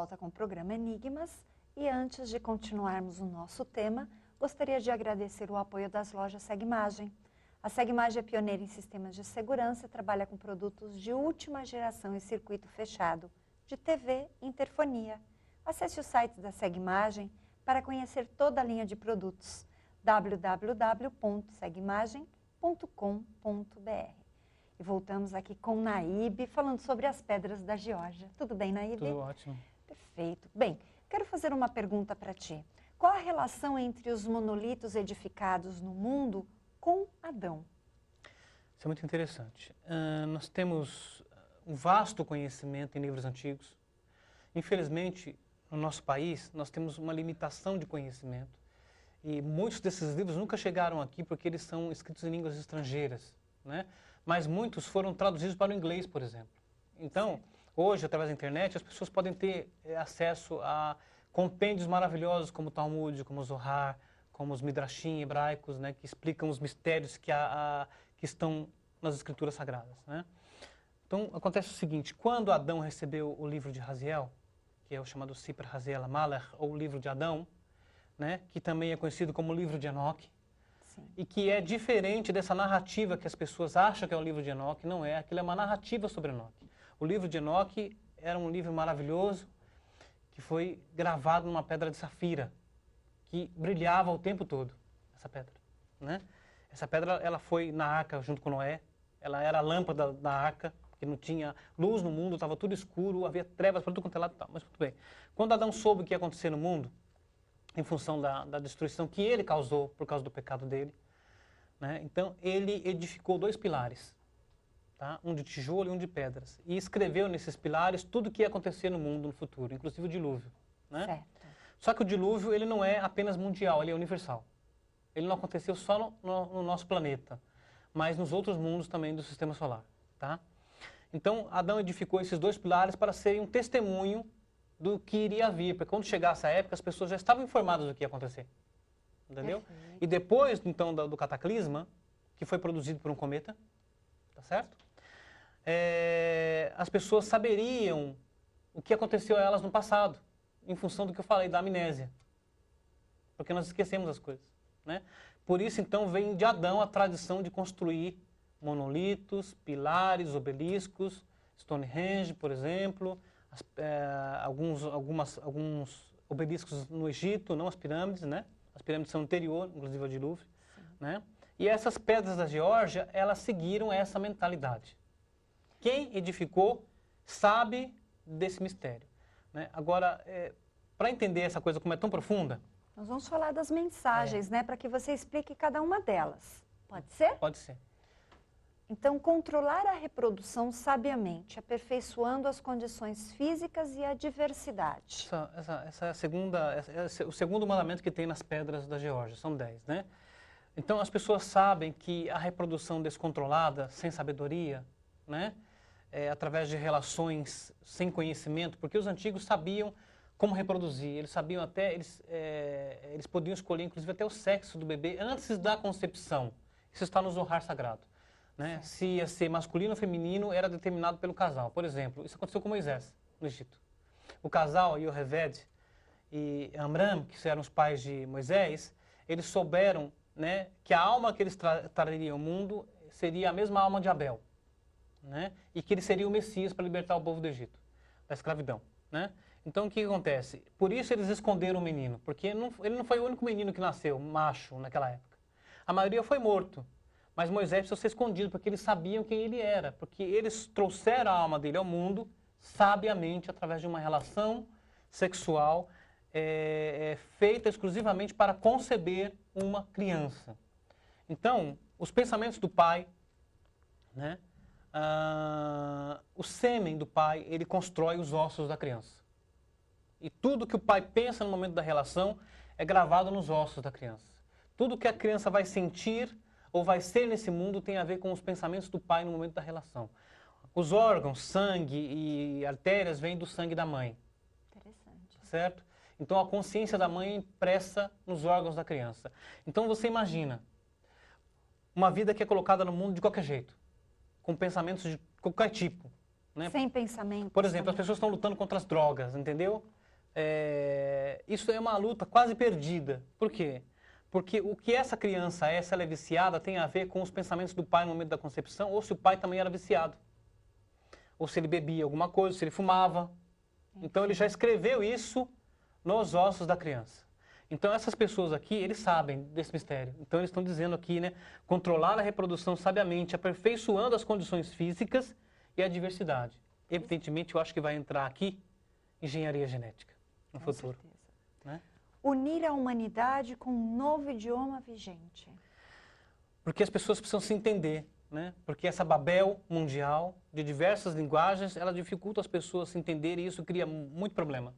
volta com o programa Enigmas e antes de continuarmos o nosso tema, gostaria de agradecer o apoio das lojas Segmagem. A Segmagem é pioneira em sistemas de segurança e trabalha com produtos de última geração em circuito fechado, de TV e interfonia. Acesse o site da Segmagem para conhecer toda a linha de produtos www.segmagem.com.br. E voltamos aqui com Naíbe, falando sobre as pedras da Geórgia. Tudo bem, Naíbe? Tudo ótimo. Perfeito. Bem, quero fazer uma pergunta para ti. Qual a relação entre os monolitos edificados no mundo com Adão? Isso é muito interessante. Nós temos um vasto conhecimento em livros antigos. Infelizmente, no nosso país, nós temos uma limitação de conhecimento. E muitos desses livros nunca chegaram aqui porque eles são escritos em línguas estrangeiras, né? Mas muitos foram traduzidos para o inglês, por exemplo. Então, hoje, através da internet, as pessoas podem ter acesso a compêndios maravilhosos como o Talmud, como o Zohar, como os Midrashim hebraicos, né, que explicam os mistérios que estão nas escrituras sagradas, né? Então, acontece o seguinte, quando Adão recebeu o livro de Raziel, que é o chamado Sipar Haziel HaMalech, ou o livro de Adão, né, que também é conhecido como o livro de Enoque, e que é diferente dessa narrativa que as pessoas acham que é o livro de Enoque, não é, aquilo é uma narrativa sobre Enoque. O livro de Enoque era um livro maravilhoso que foi gravado numa pedra de safira, que brilhava o tempo todo, essa pedra, né? Essa pedra, ela foi na arca junto com Noé, ela era a lâmpada da arca, porque não tinha luz no mundo, estava tudo escuro, havia trevas para tudo quanto é lado e tal, mas tudo bem. Quando Adão soube o que ia acontecer no mundo, em função da destruição que ele causou por causa do pecado dele, né? Então ele edificou 2 pilares, tá? Um de tijolo e um de pedras, e escreveu nesses pilares tudo o que ia acontecer no mundo no futuro, inclusive o dilúvio, né? Certo. Só que o dilúvio ele não é apenas mundial, ele é universal. Ele não aconteceu só no nosso planeta, mas nos outros mundos também do sistema solar, tá? Então Adão edificou esses 2 pilares para serem um testemunho do que iria vir, porque quando chegasse a época as pessoas já estavam informadas do que ia acontecer, entendeu? Perfeito. E depois então do cataclisma, que foi produzido por um cometa, tá certo? As pessoas saberiam o que aconteceu a elas no passado, em função do que eu falei, da amnésia, porque nós esquecemos as coisas, né? Por isso então vem de Adão a tradição de construir monolitos, pilares, obeliscos, Stonehenge, por exemplo, alguns obeliscos no Egito, não as pirâmides, né? As pirâmides são anterior, inclusive ao dilúvio, né? E essas pedras da Geórgia, elas seguiram essa mentalidade. Quem edificou sabe desse mistério, né? Agora, para entender essa coisa como é tão profunda... Nós vamos falar das mensagens, né? Para que você explique cada uma delas. Pode ser? Pode ser. Então, controlar a reprodução sabiamente, aperfeiçoando as condições físicas e a diversidade. Essa é a segunda, o segundo mandamento que tem nas pedras da Geórgia, são 10, né? Então, as pessoas sabem que a reprodução descontrolada, sem sabedoria, né? Através de relações sem conhecimento, porque os antigos sabiam como reproduzir, eles sabiam até, eles podiam escolher inclusive até o sexo do bebê antes da concepção. Isso está no Zohar Sagrado, né? Se ia ser masculino ou feminino era determinado pelo casal. Por exemplo, isso aconteceu com Moisés, no Egito. O casal, Yoheved e Amram, que eram os pais de Moisés, eles souberam, né, que a alma que eles trariam ao mundo seria a mesma alma de Abel, né? E que ele seria o Messias para libertar o povo do Egito, da escravidão, né? Então, o que acontece? Por isso eles esconderam o menino, porque ele não foi o único menino que nasceu, macho, naquela época. A maioria foi morto, mas Moisés precisou ser escondido, porque eles sabiam quem ele era, porque eles trouxeram a alma dele ao mundo sabiamente, através de uma relação sexual feita exclusivamente para conceber uma criança. Então, os pensamentos do pai, né? O sêmen do pai, ele constrói os ossos da criança. E tudo que o pai pensa no momento da relação é gravado nos ossos da criança. Tudo que a criança vai sentir ou vai ser nesse mundo tem a ver com os pensamentos do pai no momento da relação. Os órgãos, sangue e artérias vêm do sangue da mãe. Interessante. Certo? Então a consciência da mãe é impressa nos órgãos da criança. Então você imagina uma vida que é colocada no mundo de qualquer jeito, com pensamentos de qualquer tipo, né? Sem pensamento. Por exemplo, as pessoas estão lutando contra as drogas, entendeu? Isso é uma luta quase perdida. Por quê? Porque o que essa criança é, se ela é viciada, tem a ver com os pensamentos do pai no momento da concepção, ou se o pai também era viciado. Ou se ele bebia alguma coisa, se ele fumava. Então ele já escreveu isso nos ossos da criança. Então essas pessoas aqui, eles sabem desse mistério. Então eles estão dizendo aqui, né, controlar a reprodução sabiamente, aperfeiçoando as condições físicas e a diversidade. Evidentemente, eu acho que vai entrar aqui engenharia genética no futuro. Certeza. Né? Unir a humanidade com um novo idioma vigente. Porque as pessoas precisam se entender, né? Porque essa Babel mundial, de diversas linguagens, ela dificulta as pessoas se entenderem e isso cria muito problema.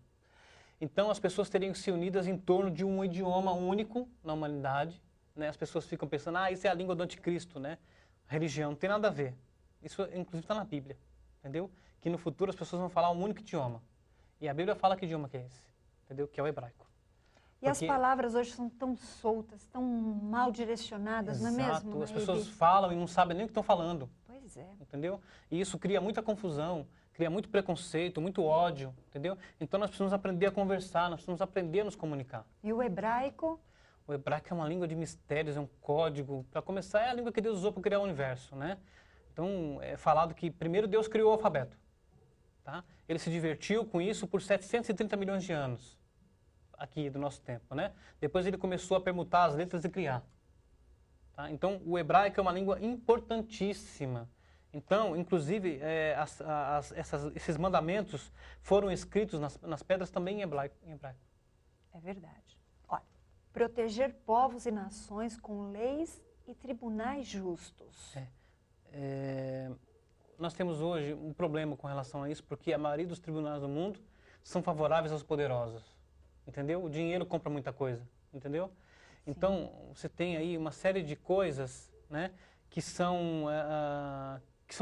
Então, as pessoas teriam que se unidas em torno de um idioma único na humanidade. Né? As pessoas ficam pensando, isso é a língua do anticristo, né? Religião, não tem nada a ver. Isso, inclusive, está na Bíblia, entendeu? Que no futuro as pessoas vão falar um único idioma. E a Bíblia fala que idioma que é esse, entendeu? Que é o hebraico. E as palavras hoje são tão soltas, tão mal direcionadas, Exato. Não é mesmo? As pessoas falam e não sabem nem o que estão falando. Pois é. Entendeu? E isso cria muita confusão, cria muito preconceito, muito ódio, entendeu? Então nós precisamos aprender a conversar, nós precisamos aprender a nos comunicar. E o hebraico? O hebraico é uma língua de mistérios, é um código. Para começar, é a língua que Deus usou para criar o universo, né? Então é falado que primeiro Deus criou o alfabeto, tá? Ele se divertiu com isso por 730 milhões de anos. Aqui do nosso tempo, né? Depois ele começou a permutar as letras e criar. Tá? Então, o hebraico é uma língua importantíssima. Então, inclusive, esses mandamentos foram escritos nas pedras também em hebraico. É verdade. Olha, proteger povos e nações com leis e tribunais justos. Nós temos hoje um problema com relação a isso, porque a maioria dos tribunais do mundo são favoráveis aos poderosos. Entendeu? O dinheiro compra muita coisa, entendeu? Sim. Então, você tem aí uma série de coisas, né, que são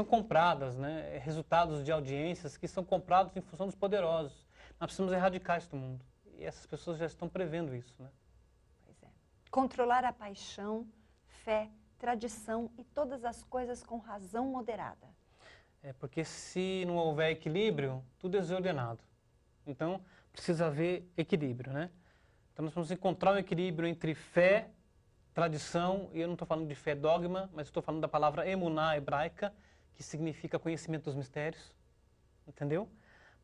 compradas, né, resultados de audiências que são comprados em função dos poderosos. Nós precisamos erradicar isso do mundo. E essas pessoas já estão prevendo isso, né? Pois é. Controlar a paixão, fé, tradição e todas as coisas com razão moderada. Porque se não houver equilíbrio, tudo é desordenado. Então, precisa haver equilíbrio, né? Então, nós vamos encontrar um equilíbrio entre fé, tradição, e eu não estou falando de fé dogma, mas estou falando da palavra emuná hebraica, que significa conhecimento dos mistérios, entendeu?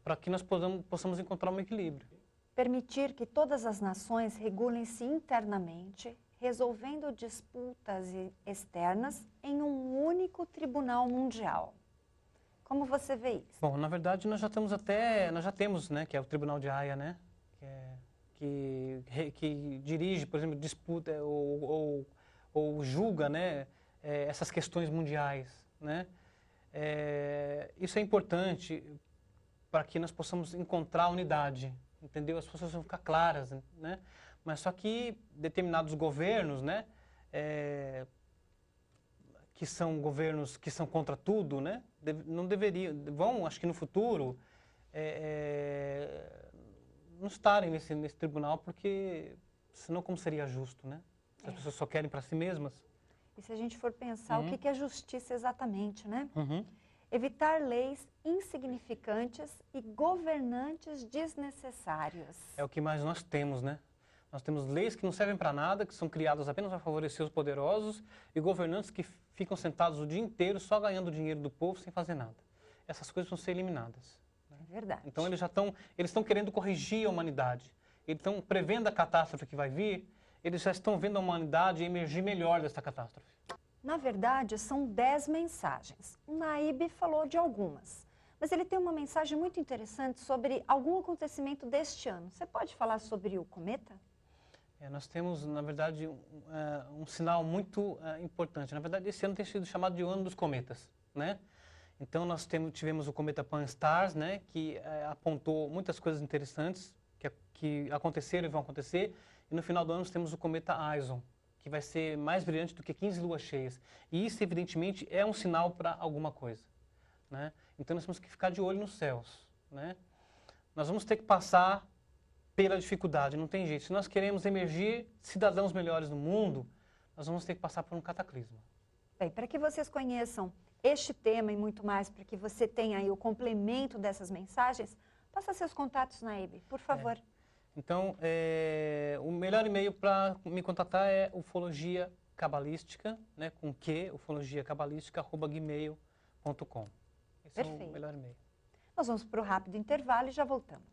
Para que nós possamos encontrar um equilíbrio. Permitir que todas as nações regulem-se internamente, resolvendo disputas externas em um único tribunal mundial. Como você vê isso? Bom, na verdade, nós já temos, né, que é o Tribunal de Haia, né, que dirige, por exemplo, disputa ou julga, né, essas questões mundiais, né. Isso é importante para que nós possamos encontrar unidade, entendeu? As pessoas vão ficar claras, né. Mas só que determinados governos, né, que são governos que são contra tudo, né? Não deveriam, acho que no futuro, não estarem nesse tribunal, porque senão como seria justo, né? Se as pessoas só querem para si mesmas. E se a gente for pensar, o que é justiça exatamente, né? Uhum. Evitar leis insignificantes e governantes desnecessários. É o que mais nós temos, né? Nós temos leis que não servem para nada, que são criadas apenas para favorecer os poderosos e governantes que ficam sentados o dia inteiro só ganhando dinheiro do povo sem fazer nada. Essas coisas vão ser eliminadas. Né? É verdade. Então eles estão querendo corrigir a humanidade. Eles estão prevendo a catástrofe que vai vir, eles já estão vendo a humanidade emergir melhor dessa catástrofe. Na verdade, são 10 mensagens. O Naib falou de algumas. Mas ele tem uma mensagem muito interessante sobre algum acontecimento deste ano. Você pode falar sobre o cometa? Nós temos, na verdade, um sinal muito importante. Na verdade, esse ano tem sido chamado de ano dos cometas, né? Então, nós tivemos o cometa Pan-STARRS, né? Que apontou muitas coisas interessantes que aconteceram e vão acontecer. E no final do ano, nós temos o cometa ISON, que vai ser mais brilhante do que 15 luas cheias. E isso, evidentemente, é um sinal para alguma coisa, né? Então, nós temos que ficar de olho nos céus, né? Nós vamos ter que passar pela dificuldade, não tem jeito. Se nós queremos emergir cidadãos melhores no mundo, nós vamos ter que passar por um cataclisma. Bem, para que vocês conheçam este tema e muito mais, para que você tenha aí o complemento dessas mensagens, passa seus contatos na EBE, por favor. Então, o melhor e-mail para me contatar é ufologia cabalística, né, com Q, ufologiacabalística@gmail.com. Esse é o melhor e-mail. Nós vamos para o rápido intervalo e já voltamos.